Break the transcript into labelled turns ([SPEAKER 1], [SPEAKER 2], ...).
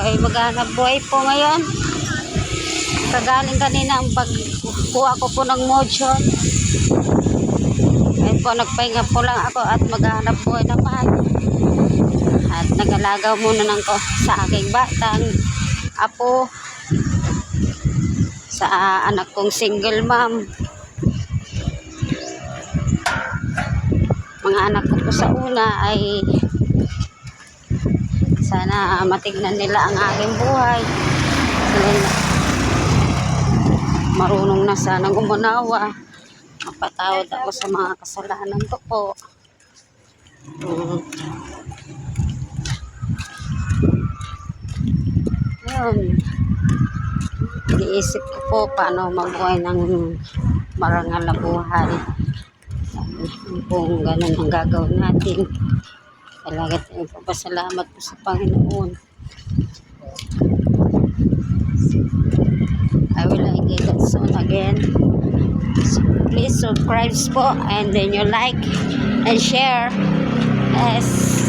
[SPEAKER 1] ay maghanap buhay po ngayon. Kagaling kanina ang pagkuha ko po ng motion. Ngayon po nagpahinga po lang ako at maghanap buhay naman. At nag-alagaw muna ng ko sa aking batang apo, sa anak kong single mom. Mga anak ko po sa una ay sana matignan nila ang aking buhay. Marunong na sanang umunawa. Mapatawad ako sa mga kasalanan ko po. Ngayon, iniisip ko po paano mabuhay ng marangal na buhay. Kung ganun ang gagawin natin, talaga tayong papasalamat po sa Panginoon. I will get that soon again. So please subscribe po, and then you like and share. Yes.